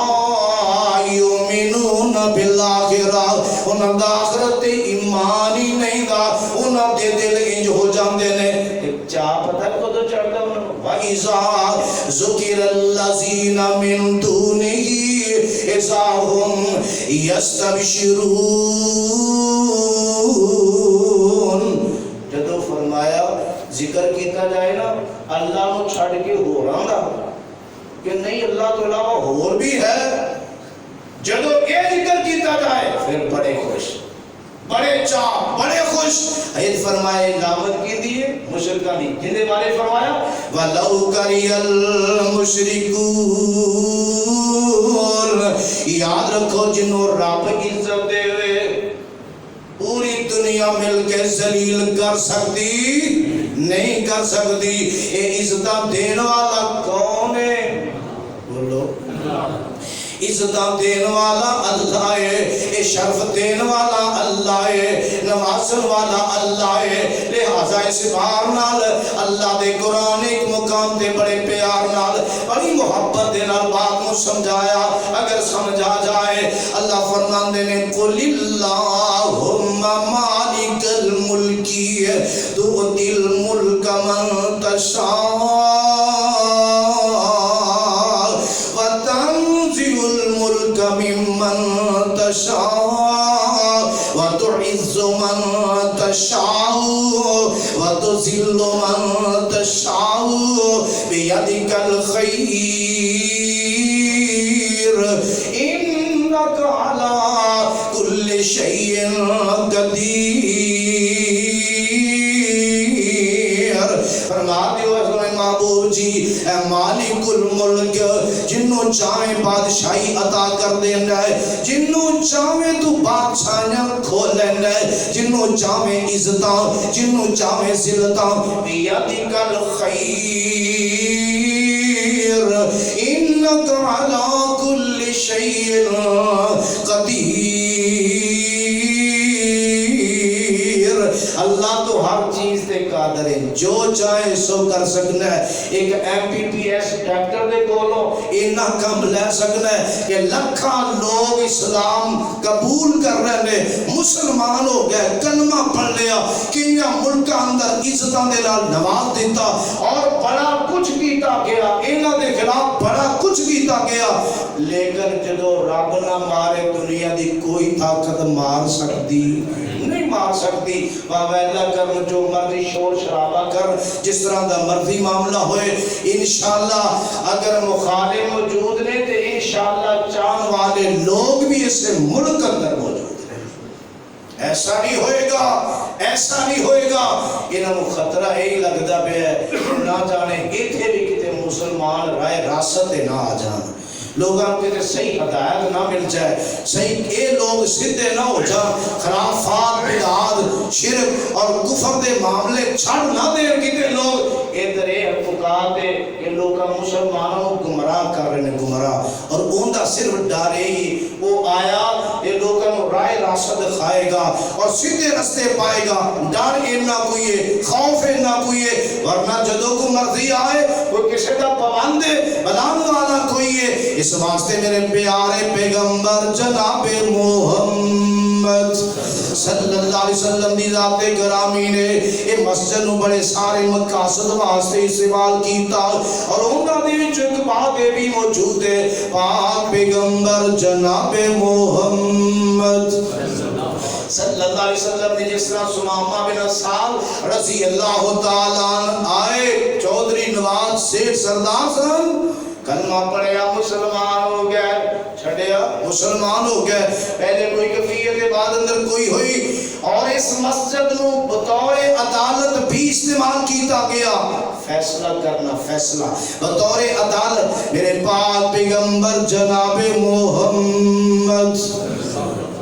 یؤمنون بالآخرہ انہاں دا آخرت ایمان ہی نہیں دا انہاں دے دل انج ہو جاندے نے چاہ پتہ کدو چڑھدا انہاں وَإِذَا ذُكِرَ الَّذِينَ مِن دُونِهِ إِذَا هُمْ يَسْتَبْشِرُونَ۔ جدو فرمایا ذکر کیتا جائے نا اللہ نو چھڑ کے ہو رہا کہ نہیں اللہ تو علاوہ اور بھی ہے، جدو یہ ذکر کیتا جائے پھر بڑے خوش، بڑے چاہ، بڑے خوش۔ حید فرمائے لامت کی دیئے مشرکہ نہیں، جنہیں بارے فرمایا وَلَوْ كَرِيَ الْمُشْرِكُونَ۔ یاد رکھو جنہوں رب عزت دے ہوئے پوری دنیا مل کے ذلیل کر سکتی نہیں کر سکتی۔ اے عزت دین والا کون ہے؟ بولو عزت دین والا اللہ ہے، اے شرف دین والا اللہ ہے، نوازن والا اللہ ہے۔ لہذا اس بار نال اللہ دے قرآن ایک مقام تے بڑے پیار نال بڑی محبت دے نال بات کو سمجھایا۔ اگر سمجھا جائے اللہ فرماندے نے قُلِ اللہم مالک الملک تؤتی الملک من تشاء ممن تشاء وتعز من تشاء وتذل من تشاء بيدك الخير إنك على كل شيء قدير۔ فرماتے ہو محبوب جی اے مالک الملک، جنوں چاہے بادشاہی عطا کر دینا ہے، جنوں چاہے تو بادشاہیاں کھول لینا ہے، جنوں چاہے عزتاں، جنوں چاہے ذلتاں، بیدک الخیر انک علی کل شیء قدیر۔ اللہ تو ہر چیز تے قادر ہے، جو چاہے سو کر سکنا ہے۔ ایک MPPS ڈاکٹر دے کولوں اینا کم لے سکنا ہے کہ لکھاں لوگ اسلام قبول کر رہے ہیں، مسلمان ہو گئے، کلمہ پڑھ لیا، کنیا ملکہ اندر عزتاں دے نال نواز دیتا اور بڑا کچھ کیتا گیا، اینا دے خلاف بڑا کچھ کیتا گیا، لیکن جدو رب نہ مارے دنیا دی کوئی طاقت مار سکتی نہیں مار سکتی۔ واویلا کر جو مرضی شور شرابہ کر، جس طرح دا مرضی معاملہ ہوئے، انشاءاللہ اگر مخالف موجود نے تو انشاءاللہ چاند والے لوگ بھی اس ملک اندر موجود ہیں۔ ایسا نہیں ہوئے گا، ایسا نہیں ہوئے گا۔ انہوں خطرہ ہی لگتا پہ ہے نہ جانے ایتھے بھی کتے مسلمان رائے راست نہ آ جان، لوگاں کے صحیح ہدایت نہ مل جائے، صحیح اے لوگ سدھے نہ ہو جائیں، خرافات بدعات شرک اور کفر دے معاملے چھڑ نہ دیں کتے لوگ ادھر حقوقات یہ لوگ مسلمانوں کو گمراہ کر رہے ہیں گمراہ، اور اوندا صرف ڈارے ہی وہ آیا یہ لوگوں رائے راست کھائے گا اور سیدھے رستے پائے گا۔ ڈر نہ کوئی ہے، خوف نہ کوئی ہے، ورنہ جدوں کو مرضی آئے وہ کسی کا پابند بلان والا کوئی ہے۔ اس واسطے میرے پیارے پیغمبر جناب محمد صلی اللہ علیہ وسلم دی ذات گرامی نے یہ مسجد نو بڑے سارے مقاصد واسطے استعمال کیتا، اور انہاں دے وچ ایک بات بھی موجود ہے، پاک پیغمبر جناب محمد صلی اللہ علیہ وسلم نے جس طرح سمامہ بن اسال رضی اللہ تعالیٰ آئے، چودھری نواز سیٹھ سردار سن، کلمہ پڑھیا مسلمان ہو گئے، چھڑیا مسلمان ہو گئے، پہلے کوئی کفیت بعد اندر کوئی ہوئی، اور اس مسجد نو بطور عدالت بھی استعمال کیتا گیا، فیصلہ کرنا فیصلہ بطور عدالت۔ میرے پاک پیغمبر جناب محمد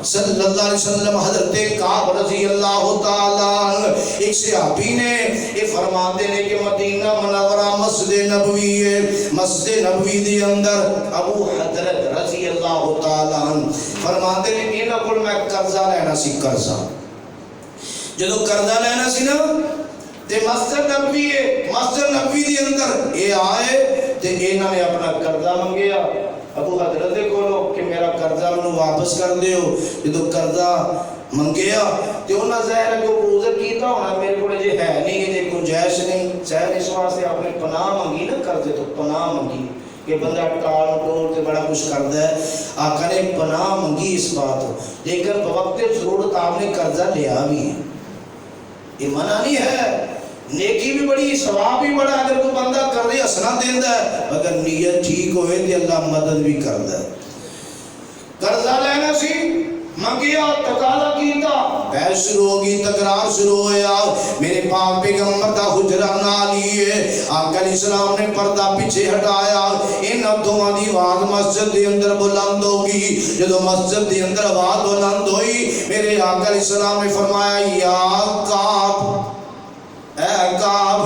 صلی اللہ علیہ وسلم حضرت کعب رضی اللہ تعالیٰ ایک صحابی نے یہ فرماتے ہیں کہ مدینہ منورہ مسجد نبوی ہے، مسجد نبوی دی اندر ابو حضرت رضی اللہ تعالیٰ فرماتے ہیں کہ انہاں کول میں قرضہ لینا سی، قرضہ جدو قرضہ لینا سی نا تے مسجد نبوی ہے، مسجد نبوی دی اندر یہ آئے تے انہاں نے اپنا قرضہ منگیا ابو حضرت کولو کہ میرا قرضہ منو واپس کر دیو۔ جدو قرضہ منگیا تے انہاں ظاہر کو عذر کیتا ہونا میرے کو جے ہے نہیں جے گنجائش نہیں ظاہر اس واسطے آپ نے پناہ منگی نہ کر دے تو پناہ منگی کہ بندہ ٹال ٹول تے بڑا کچھ کردا ہے آقا نے پناہ منگی اس بات لیکن بوقت ضرورت آپ نے قرضہ لیا بھی ہے یہ منع نہیں ہے نیکی بھی بڑی ثواب بھی بڑا اگر کوئی بندہ کر دے ہسنا دیندا ہے اگر نیت ٹھیک ہوئے تے اللہ مدد بھی کردا ہے قرضہ لینا سی منگیا تقاضا کیتا بحث شروع ہوگی تکرار شروع ہویا میرے پاک پیغمبر دا حجرہ نہ لیے آقا علیہ السلام نے پردہ پیچھے ہٹایا ان دوواں دی آواز مسجد دے اندر بلند ہوگی جدو مسجد دے اندر آواز بلند ہوئی میرے آقا علیہ السلام نے فرمایا یا کعب اے کعب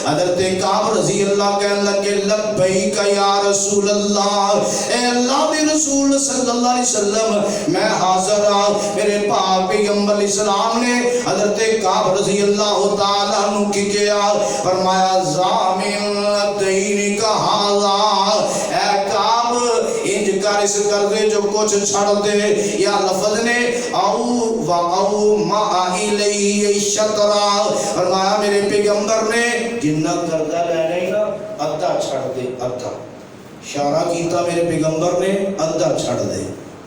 حضرت کعب رضی اللہ کہنے لگے لبیک یا رسول اللہ اے اللہ کے رسول صلی اللہ علیہ وسلم میں حاضر ہوں میرے پاک پیغمبر علیہ السلام نے حضرت کعب رضی اللہ تعالیٰ عنہ کی کیا فرمایا زامن دین کا حاضر اے کعب انج کر اس قرضے جو کچھ چھڑ دے یا لفظ نے او ما الیہ شطرا فرمایا میرے پیغمبر نے جنہ قرضہ لینا ہی نا ادھا چھڑ دے ادھا اشارہ کیتا میرے پیغمبر نے ادھا چھڑ دے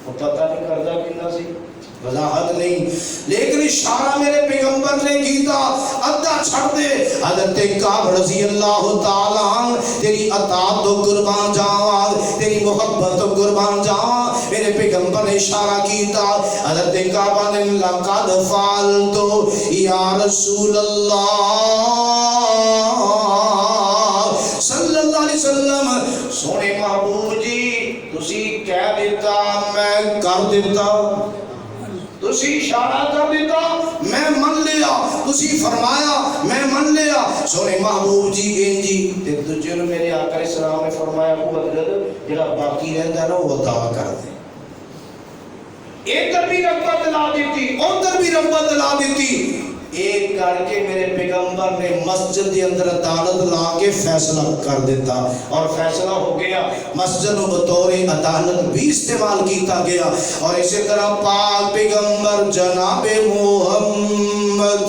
وہ پتہ نہیں قرضہ کتنا سی وضاحت نہیں لیکن اشارہ میرے پیغمبر نے کیتا ادھا چھڑ دے حضرت کعب رضی اللہ تعالیٰ عنہ تیری اطاعت تو قربان جاواں تیری محبت تو قربان جاواں میرے پیغمبر نے اشارہ کیتا حضرت کعب نے لقد فعلت یا رسول اللہ صلی اللہ علیہ وسلم سونے محبوب جی تسی کہہ دیتا میں کر دیتا تسی اشارہ کر دیتا میں من لیا تسی فرمایا میں من لیا سونے محبوب جی انجی تے دجے نو میرے آقا علیہ السلام نے فرمایا کو حضرت جڑا باقی رہندا ہے نا وہ عطا کر دے ادھر بھی رغبت لا دیتی ادھر بھی رغبت لا دیتی ایک کر کے میرے پیغمبر نے مسجد کے اندر عدالت لا کے فیصلہ کر دیتا اور فیصلہ ہو گیا مسجد و بطور عدالت بھی استعمال کیتا گیا اور اسی طرح پاک پیغمبر جناب محمد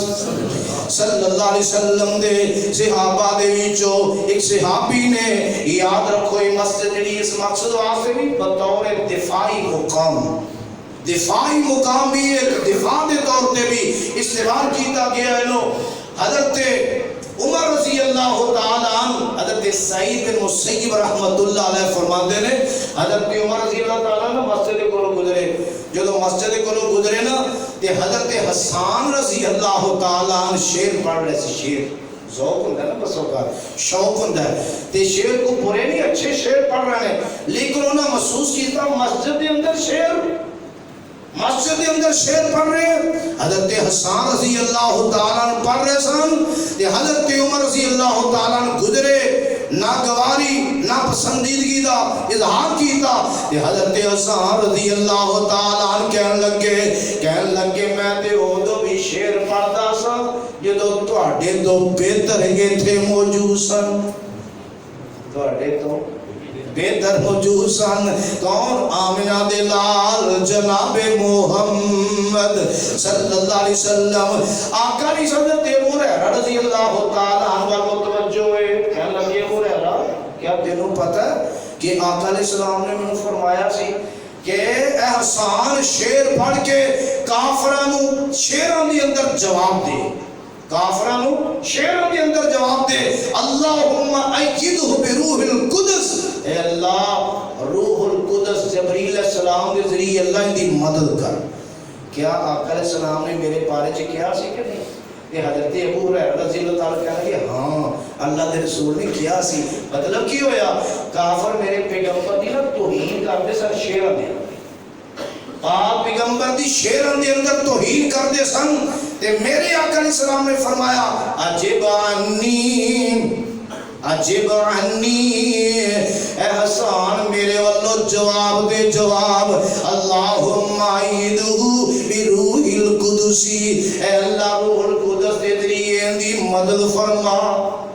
صلی اللہ علیہ وسلم دے صحابہ دے وچوں ایک صحابی نے یاد رکھو یہ مسجد جڑی اس مقصد واسطے بھی بطور دفاعی مقام بھی ایک دفاع دے طور پہ بھی استعمال کیتا گیا ہے لو حضرت عمر رضی اللہ تعالیٰ عنہ حضرت سعید بن مسیب رحمت اللہ علیہ فرماتے ہیں حضرت عمر رضی اللہ تعالیٰ عنہ مسجد کو گزرے جدو مسجد کو گزرے نا تے حضرت حسان رضی اللہ تعالیٰ عنہ شعر پڑھ رہے سے شعر ذوق ہوتا ہے نا بسوں کا شوق ہوتا ہے تے شعر کو برے نہیں اچھے شعر پڑھ رہے ہیں لیکن انہوں نے محسوس کیتا مسجد کے اندر شعر پڑھ رہے ہیں حضرت حسان رضی اللہ تعالیٰ عنہ پڑھ رہے سن تے حضرت عمر رضی اللہ تعالیٰ عنہ گزرے نہ گواری نہ پسندیدگی دا اظہار کیتا تے حضرت حسان رضی اللہ تعالیٰ عنہ کہن لگے میں تے اودو بھی شعر پڑھدا سا جدو تواڈے تو بہتر تھے موجود سن تواڈے تو بہتر موجود سن کون آمنہ دے لال جناب محمد صلی اللہ علیہ وسلم آقا کی حضرت ابو ہریرہ رضی اللہ تعالیٰ عنہ متوجہ ہوئے کہنے لگے ابو ہریرہ کیا تینوں پتہ ہے کہ آقا علیہ السلام نے مجھے فرمایا سی کہ اے حسان شعر پڑھ کے کافرانو شعران دی اندر جواب دے کافرانو شعران دی اندر جواب دے اللہم ایدہ بروح القدس اے اللہ روح القدس جبریل علیہ السلام کے ذریعے اللہ دی مدد کر کیا آقا علیہ السلام نے میرے بارے سے کیا سی کہ نہیں کہ حضرت ابو ہریرہ رضی اللہ تعالیٰ کہا کہ ہاں اللہ دے رسول نے کیا سی مطلب کی ہویا کافر میرے پیغمبر دی نا توہین کرتے سن شعران دے پاک پیغمبر دی شعران دے اندر توہین کرتے سن تے میرے آقا علیہ السلام نے فرمایا عجب عنی اے حسان میرے والو جواب دے جواب اللہم عیدہ بروح القدسی اے اللہ روح القدس دے ذریعے دی مدد فرما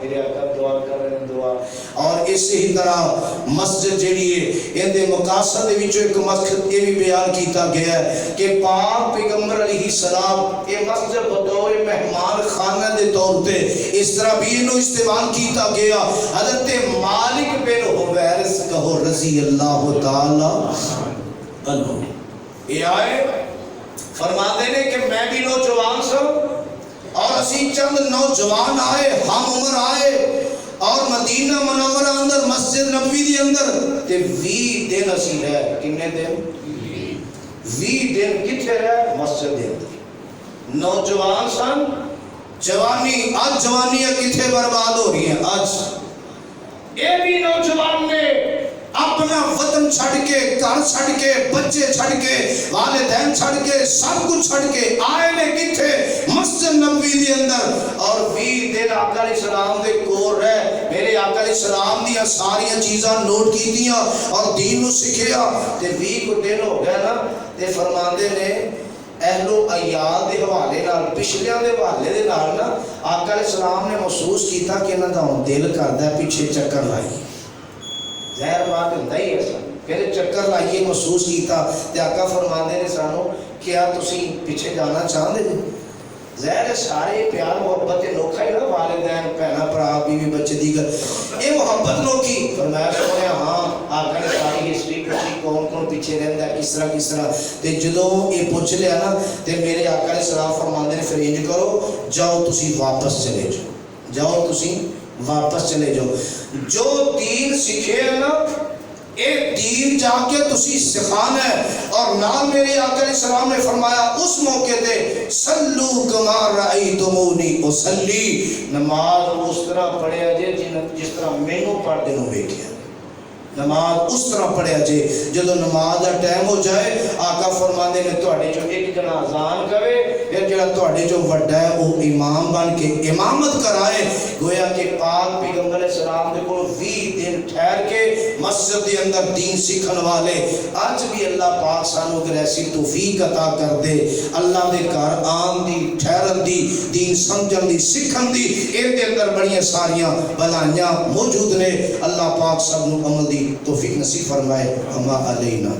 میرے آقا دعا کر رہے ہیں دعا اور اسی ہی طرح مسجد جیڑی ہے ان دے مقاصد دے وچوں ایک مقصد یہ بھی بیان کیتا گیا ہے کہ پاک پیغمبر علیہ السلام یہ مسجد بطور مہمان خانہ دے طور پہ اس طرح بھی انہوں استعمال کیتا گیا. حضرت مالک بن حویرث کہو رضی اللہ تعالی عنہ یہ آئے فرماتے ہیں کہ میں بھی نوجوان سا اور اسی چند نوجوان آئے ہم عمر آئے اور مدینہ منورہ اندر مسجد نبوی دی اندر تے 20 دن اسی رہے. کنے دن؟ 20 دن کتھے رہے؟ مسجد دے اندر. نوجوان سن جوانی آج جوانیاں کتھے برباد ہو رہی ہیں. آج یہ بھی نوجوان نے اپنا وطن چھڑ کے گھر چھڑ کے بچے چھڑ کے والدین چھڑ کے سب کچھ چھڑ کے آئے نے کتھے مسجد نبوی دی اندر اور 20 دن آقا علیہ السلام دے کور رہے. میرے آقا علیہ السلام دیا ساری چیزاں نوٹ کی دیا اور دین نو سکھیا تے 20 کو دن ہو گیا نا تے فرماندے نے اہل و عیال دے حوالے نال پچھلیاں دے حوالے دے نال نا آقا علیہ السلام نے محسوس کیتا کہ انہاں دا دل کردا ہے پیچھے چکر لائی. ظاہر بات ہوتا ہی ایسا پھر چکر لائیے محسوس کیتا تے آقا فرماندے نے سانو کیا تسی پیچھے جانا چاہندے جے. ظاہر سارے پیار محبت نوکھا ہی نا والدین بہنا بھرا بیوی بچے دیگر یہ محبت نوکھی. فرمایا سونے ہاں آقا نے ساری ہسٹری پوچھی کون کون پیچھے رہندا ہے کس طرح تے جدوں یہ پوچھ لیا نا تے میرے آقا علیہ السلام فرماندے نے پھر انج کرو جاؤ تسی واپس چلے جاؤ تسی واپس چلے جاؤ. جو دین سکھے ہے نا ایک دین جا کے تسی سکھانا ہے. اور نام میرے آقا علیہ السلام نے فرمایا اس موقع تے صلو کما رأیتمونی اصلی نماز اس طرح پڑھیا جے جس طرح مینوں پڑھدے نو ویکھیا. نماز اس طرح پڑھیا جے جدو نماز دا ٹائم ہو جائے آقا فرماندے نے تواڈے چوں ایک جنا اذان کرے پھر جڑا تواڈے چوں وڈا ہے وہ امام بن کے امامت کرائے. گویا کہ پاک پیغمبر علیہ السلام دے کول 20 دن ٹھہر کے مسجد دے اندر دین سیکھن والے اج بھی اللہ پاک سانو اگر ایسی توفیق عطا کر دے اللہ دے گھر آن دی ٹھہرن دی دین سمجھن دی سیکھن دی ان دے اندر بڑیاں ساریاں بلائیاں موجود نے. اللہ پاک سب نو عمل دی توفیق نصیب فرمائے. ہما علینا